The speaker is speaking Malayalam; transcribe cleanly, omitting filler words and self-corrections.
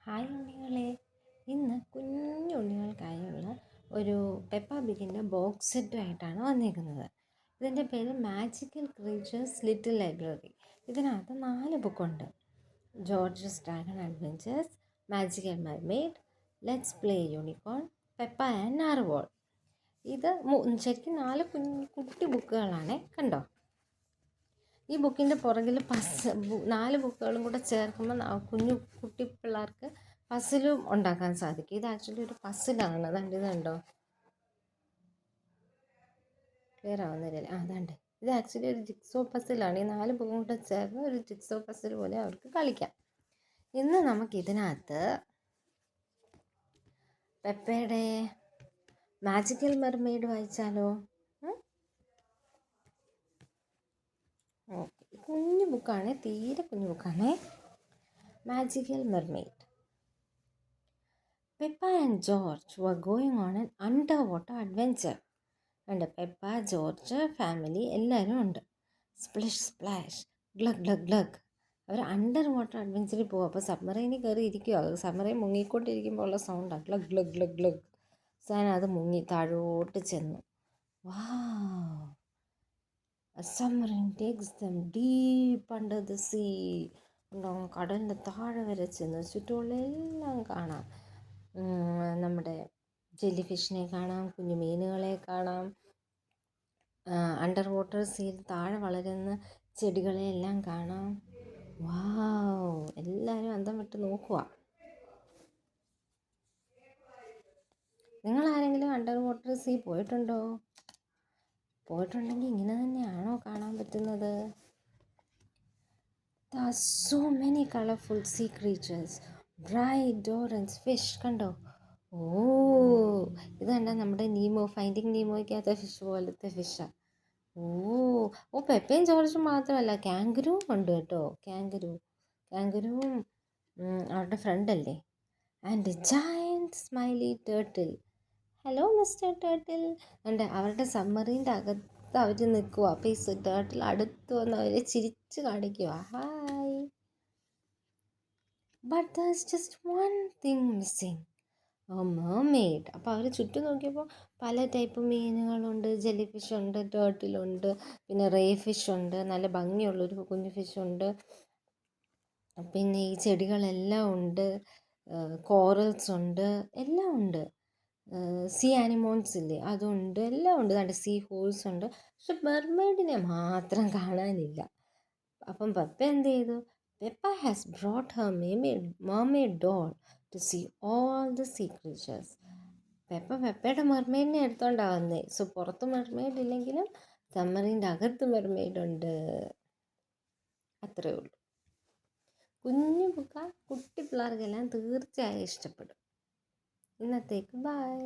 ഹായ് ഉണ്ണികളെ, ഇന്ന് കുഞ്ഞുണ്ണികൾക്കായുള്ള ഒരു പെപ്പ ബിഗിൻ്റെ ബോക്സ് സെറ്റുമായിട്ടാണ് വന്നിരിക്കുന്നത്. ഇതിൻ്റെ പേര് മാജിക്കൽ ക്രീച്ചേഴ്സ് ലിറ്റിൽ ലൈബ്രറി. ഇതിനകത്ത് 4 ബുക്കുണ്ട്. George's dragon adventures, magical mermaid, let's play unicorn, Peppa and narwhal. ഇത് ശരിക്കും 4 കുട്ടി ബുക്കുകളാണ്. കണ്ടോ, ഈ ബുക്കിൻ്റെ പുറകിൽ 4 ബുക്കുകളും കൂടെ ചേർക്കുമ്പോൾ കുട്ടി പിള്ളേർക്ക് പസിലും ഉണ്ടാക്കാൻ സാധിക്കും. ഇത് ആക്ച്വലി ഒരു പസിലാണ്. അതുകൊണ്ട് ഇതുണ്ടോ, ക്ലിയർ ആവുന്നില്ല. അതുണ്ട്, ഇത് ആക്ച്വലി ഒരു ജിക്സോ പസിലാണ്. ഈ 4 ബുക്കും കൂടെ ചേർന്ന് ഒരു ജിക്സോ പസിൽ പോലെ അവർക്ക് കളിക്കാം. ഇന്ന് നമുക്കിതിനകത്ത് പെപ്പയുടെ മാജിക്കൽ മെർമെയ്ഡ് വായിച്ചാലോ? ഓക്കെ, കുഞ്ഞു ബുക്കാണ്, തീരെ കുഞ്ഞു ബുക്കാണ്. Magical mermaid. Peppa and George were going on an underwater adventure. ഉണ്ട്, പെപ്പ, ജോർജ്, ഫാമിലി എല്ലാവരും ഉണ്ട്. സ്പ്ലിഷ് സ്പ്ലാഷ്, ഗ്ലഗ് ഗ്ലഗ് ഗ്ലഗ്. അവർ അണ്ടർ വാട്ടർ അഡ്വഞ്ചറിൽ പോകും. അപ്പോൾ സബ്മറൈനിൽ കയറി ഇരിക്കുക. സബ്മറൈൻ മുങ്ങിക്കൊണ്ടിരിക്കുമ്പോൾ ഉള്ള സൗണ്ടാണ് ഗ്ലഗ് ഗ്ലഗ് ഗ്ലഗ് ഗ്ലഗ്. സാധനം അത് മുങ്ങി താഴോട്ട് ചെന്നു. വാവ്, a submarine takes them deep under the sea. കടലിൻ്റെ താഴെ വരെ ചെന്ന് ചുറ്റുമുള്ള എല്ലാം കാണാം. നമ്മുടെ ജെല്ലി ഫിഷിനെ കാണാം, കുഞ്ഞു മീനുകളെ കാണാം, അണ്ടർ വാട്ടർ സീൽ താഴെ വളരുന്ന ചെടികളെ എല്ലാം കാണാം. വാവ്, എല്ലാവരും അന്തം വിട്ട് നോക്കുക. നിങ്ങളാരെങ്കിലും അണ്ടർ വാട്ടർ സീ പോയിട്ടുണ്ടോ? പോയിട്ടുണ്ടെങ്കിൽ ഇങ്ങനെ തന്നെയാണോ കാണാൻ പറ്റുന്നത്? There are so many colorful sea creatures, bright orange fish. കണ്ടോ? ഓ, ഇത് കണ്ടാൽ നമ്മുടെ നീമോ, ഫൈൻഡിങ് നീമോയ്ക്കകത്തെ ഫിഷ് പോലത്തെ ഫിഷാണ്. ഓ പെപ്പയും ജോർജും മാത്രമല്ല, കാങ്കറുവും ഉണ്ട് കേട്ടോ. കാങ്കറുവും അവരുടെ ഫ്രണ്ടല്ലേ. And giant smiley turtle. Hello mister turtle. ഉണ്ട്, അവരുടെ സബ്മറീൻ്റെ അകത്ത് അവർ നിൽക്കുക. അപ്പോൾ ഈ ടേർട്ടിൽ അടുത്ത് വന്ന് അവരെ ചിരിച്ച് കാണിക്കുക. Hi. But there's just one thing missing, a mermaid. അപ്പോൾ അവർ ചുറ്റും നോക്കിയപ്പോൾ പല ടൈപ്പ് മീനുകളുണ്ട്. ജെല്ലി ഫിഷ് ഉണ്ട്, ടേർട്ടിലുണ്ട്, പിന്നെ റേ ഫിഷ് ഉണ്ട്, നല്ല ഭംഗിയുള്ളൊരു കുഞ്ഞു ഫിഷുണ്ട്, പിന്നെ ഈ ചെടികളെല്ലാം ഉണ്ട്, കോറൽസ് ഉണ്ട്, എല്ലാം ഉണ്ട്. സീ ആനിമോൺസ് ഇല്ലേ, അതുണ്ട്, എല്ലാം ഉണ്ട്. കണ്ട് സീ ഹോൾസ് ഉണ്ട്. പക്ഷെ മെർമെയ്ഡിനെ മാത്രം കാണാനില്ല. അപ്പം പെപ്പ എന്ത് ചെയ്തു? Peppa has brought her mermaid doll to see all the sea creatures. പെപ്പയുടെ മെർമെയ്ഡിനെ എടുത്തോണ്ടാണ് വന്നേ. സോ പുറത്ത് മെർമെയ്ഡ് ഇല്ലെങ്കിലും സബ്മറീൻ്റെ അകത്ത് മെർമെയ്ഡ് ഉണ്ട്. അത്രയേ ഉള്ളൂ. കുഞ്ഞു ബുക്ക, കുട്ടി പിള്ളേർക്കെല്ലാം തീർച്ചയായും ഇഷ്ടപ്പെടും. ഇന്നത്തേക്ക് ബൈ.